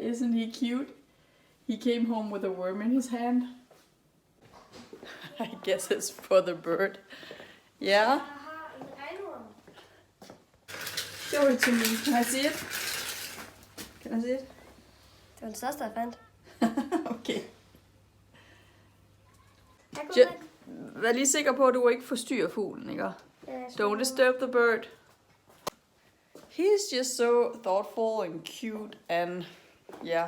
Isn't he cute? He came home with a worm in his hand. I guess it's for the bird. Yeah? Show it to me. Can I see it? Can I see it? Det var det største, jeg fandt. Okay. Vær lige sikker på, at du ikke forstyrrer fuglen, ikke? Don't disturb the bird. He's just so thoughtful and cute and yeah.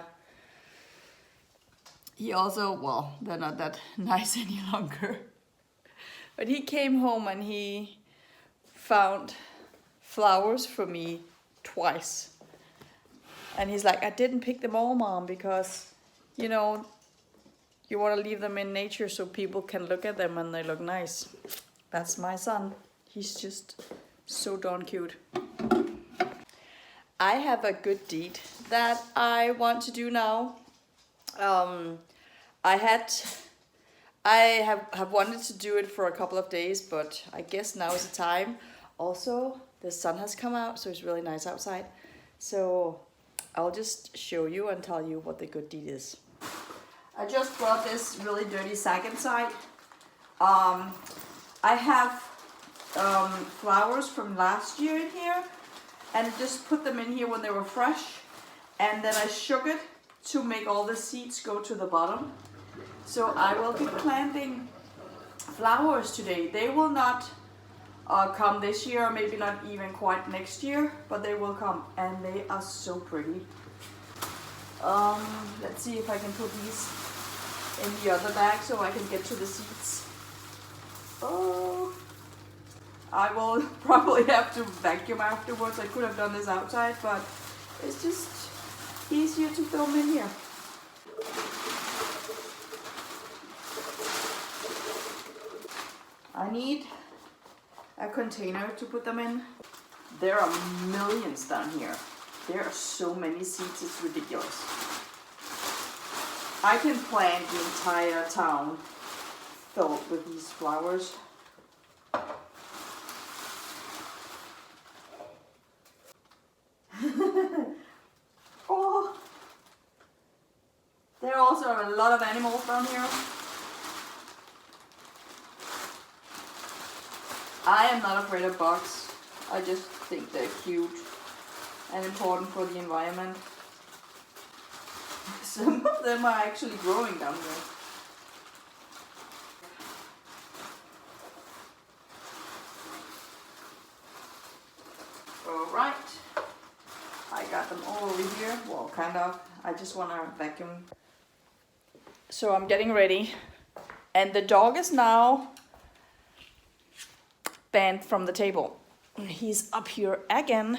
He also, well, they're not that nice any longer. But he came home and he found flowers for me twice. And he's like, I didn't pick them all, Mom, because, you know, you want to leave them in nature so people can look at them and they look nice. That's my son. He's just so darn cute. I have a good deed that I want to do now. I have wanted to do it for a couple of days, but I guess now is the time. Also, the sun has come out, so it's really nice outside. So I'll just show you and tell you what the good deed is. I just brought this really dirty sack inside. I have flowers from last year in here, and just put them in here when they were fresh, and then I shook it to make all the seeds go to the bottom. So I will be planting flowers today. They will not come this year, maybe not even quite next year, but they will come, and they are so pretty. Let's see if I can put these in the other bag so I can get to the seeds. Oh, I will probably have to vacuum afterwards. I could have done this outside, but it's just easier to film in here. I need a container to put them in. There are millions down here. There are so many seeds, it's ridiculous. I can plant the entire town filled with these flowers. Oh, there are also a lot of animals down here. I am not afraid of bugs. I just think they're cute and important for the environment. Some of them are actually growing down here. Alright, I got them all over here. Well, kind of. I just want to vacuum. So I'm getting ready. And the dog is now banned from the table. He's up here again.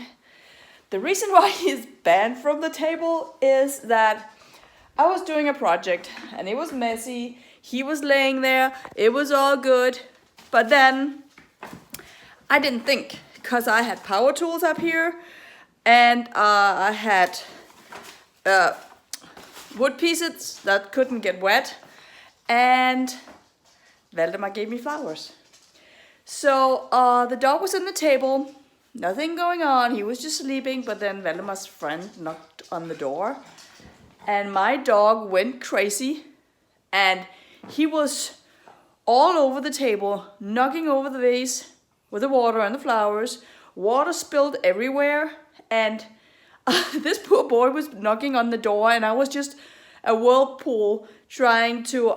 The reason why he's banned from the table is that I was doing a project and it was messy. He was laying there. It was all good. But then I didn't think, because I had power tools up here and I had wood pieces that couldn't get wet, and Valdemar gave me flowers. So the dog was on the table, nothing going on, he was just sleeping, but then Valdemar's friend knocked on the door and my dog went crazy and he was all over the table, knocking over the vase with the water and the flowers. Water spilled everywhere, and this poor boy was knocking on the door, and I was just a whirlpool trying to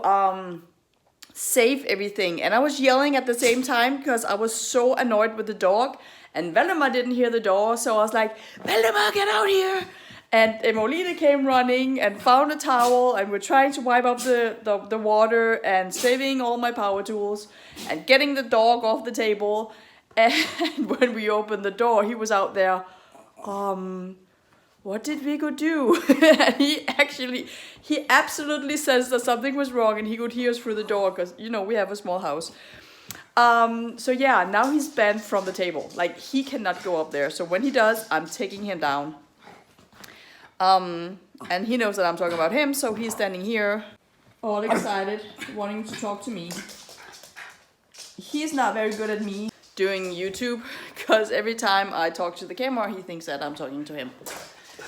save everything. And I was yelling at the same time because I was so annoyed with the dog. And Valdemar didn't hear the door, so I was like, Valdemar, get out here! And Emolina came running and found a towel, and we're trying to wipe up the water and saving all my power tools and getting the dog off the table. And when we opened the door, he was out there. What did Viggo do? And he absolutely says that something was wrong, and he could hear us through the door because, you know, we have a small house. So yeah, now he's banned from the table. Like, he cannot go up there. So when he does, I'm taking him down. And he knows that I'm talking about him, so he's standing here, all excited, wanting to talk to me. He's not very good at me doing YouTube, because every time I talk to the camera, he thinks that I'm talking to him.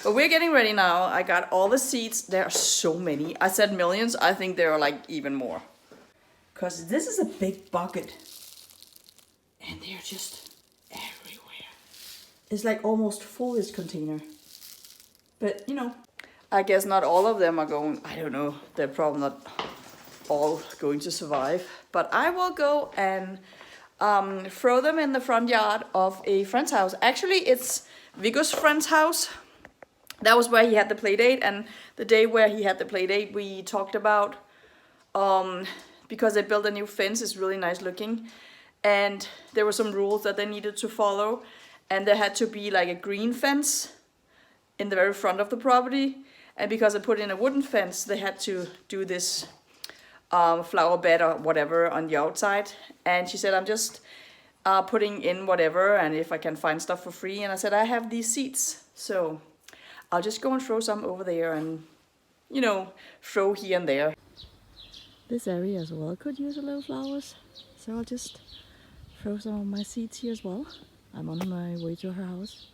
But we're getting ready now. I got all the seeds. There are so many. I said millions. I think there are like even more. Because this is a big bucket. And they're just everywhere. It's like almost full, this container. But, you know, I guess not all of them are going. I don't know. They're probably not all going to survive. But I will go and throw them in the front yard of a friend's house. Actually, it's Viggo's friend's house. That was where he had the play date. And the day where he had the play date, we talked about, because they built a new fence, it's really nice looking. And there were some rules that they needed to follow. And there had to be like a green fence in the very front of the property. And because I put in a wooden fence, they had to do this flower bed or whatever on the outside. And she said, I'm just putting in whatever, and if I can find stuff for free. And I said, I have these seeds, so I'll just go and throw some over there and, you know, throw here and there. This area as well could use a little flowers, so I'll just throw some of my seeds here as well. I'm on my way to her house.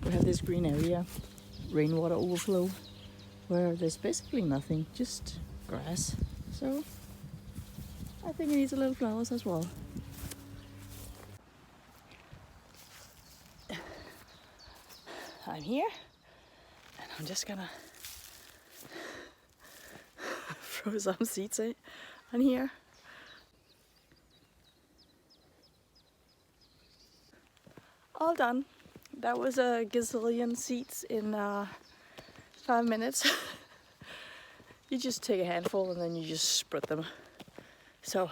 We have this green area, rainwater overflow, where there's basically nothing, just grass. So I think it needs a little flowers as well. I'm here, and I'm just gonna throw some seeds on here. All done. That was a gazillion seeds in 5 minutes. You just take a handful and then you just spread them. So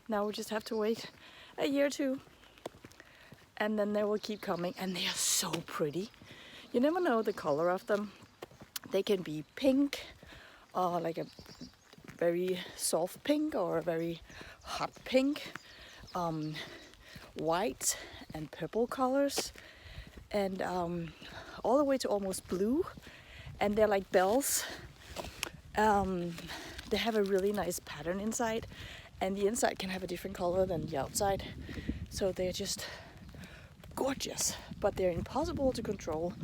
now we just have to wait a year or two, and then they will keep coming, and they are so pretty. You never know the color of them. They can be pink, or like a very soft pink, or a very hot pink, white and purple colors, and all the way to almost blue. And they're like bells. They have a really nice pattern inside, and the inside can have a different color than the outside. So they're just gorgeous, but they're impossible to control.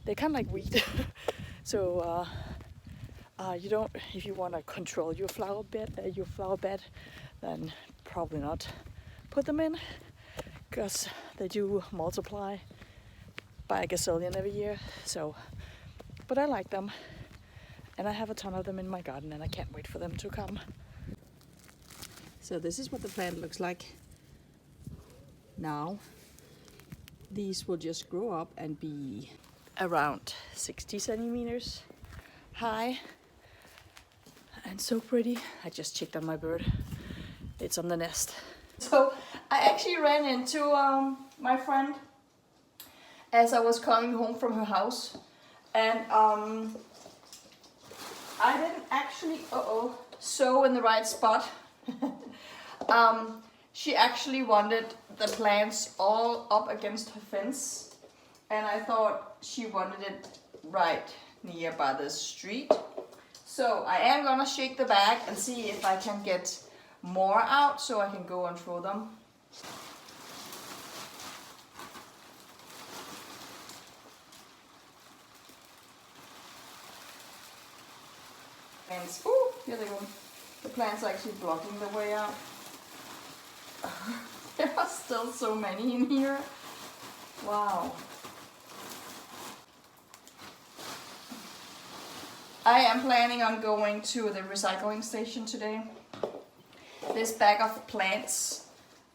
They're kind of like weed. So you don't, if you want to control your flower bed, then probably not put them in, because they do multiply by a gazillion every year. So, but I like them, and I have a ton of them in my garden, and I can't wait for them to come. So this is what the plant looks like now. These will just grow up and be around 60 centimeters high, and so pretty. I just checked on my bird. It's on the nest. So I actually ran into my friend as I was coming home from her house, and I didn't actually sow in the right spot. She actually wanted the plants all up against her fence, and I thought she wanted it right near by the street. So I am gonna shake the bag and see if I can get more out so I can go and throw them. Plants, ooh, here they go. The plants are actually blocking the way out. There are still so many in here. Wow. I am planning on going to the recycling station today. This bag of plants,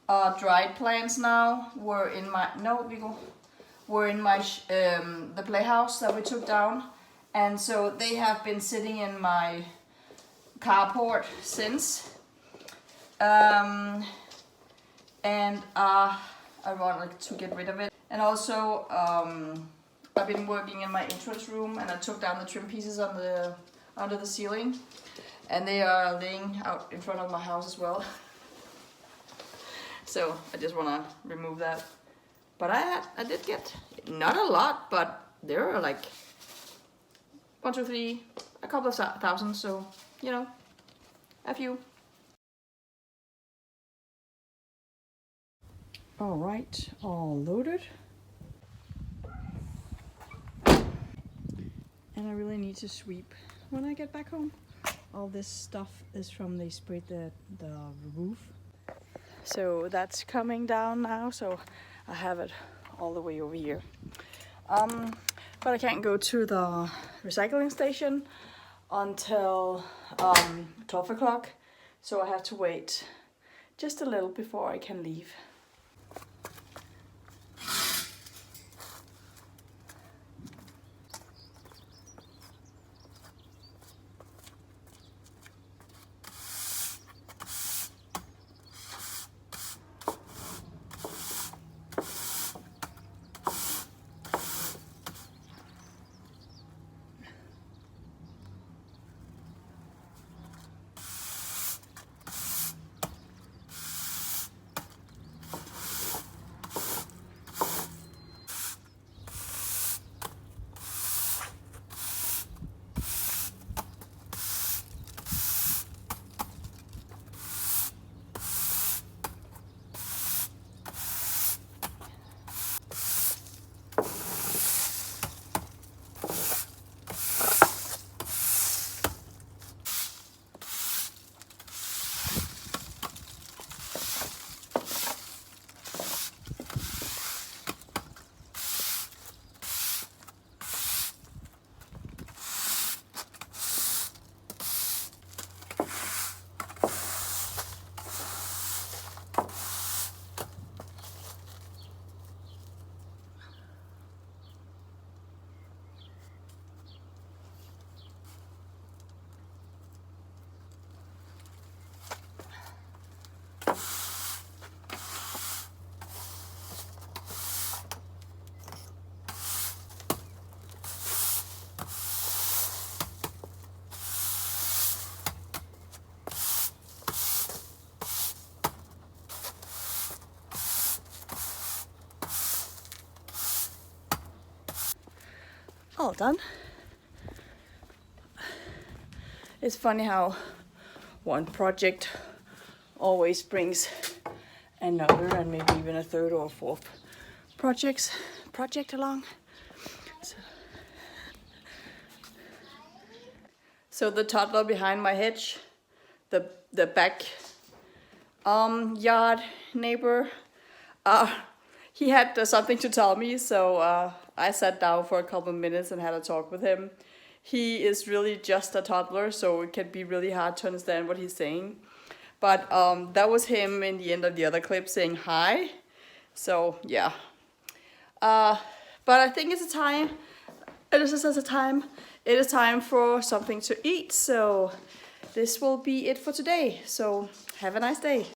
dried plants now, were in my the playhouse that we took down, and so they have been sitting in my carport since. And I wanted to get rid of it. And also, I've been working in my entrance room, and I took down the trim pieces under the ceiling. And they are laying out in front of my house as well. So I just want to remove that. But I did get, not a lot, but there are like 1, 2, 3, a couple of thousand, so, you know, a few. All right, all loaded. And I really need to sweep when I get back home. All this stuff is from they sprayed the roof. So that's coming down now, so I have it all the way over here. But I can't go to the recycling station until 12 o'clock, so I have to wait just a little before I can leave. All done. It's funny how one project always brings another and maybe even a third or fourth project along. So the toddler behind my hedge, the back yard neighbor, he had something to tell me, so I sat down for a couple of minutes and had a talk with him. He is really just a toddler, so it can be really hard to understand what he's saying. But that was him in the end of the other clip saying hi. So yeah. But I think it's a time. It is time for something to eat. So this will be it for today. So have a nice day.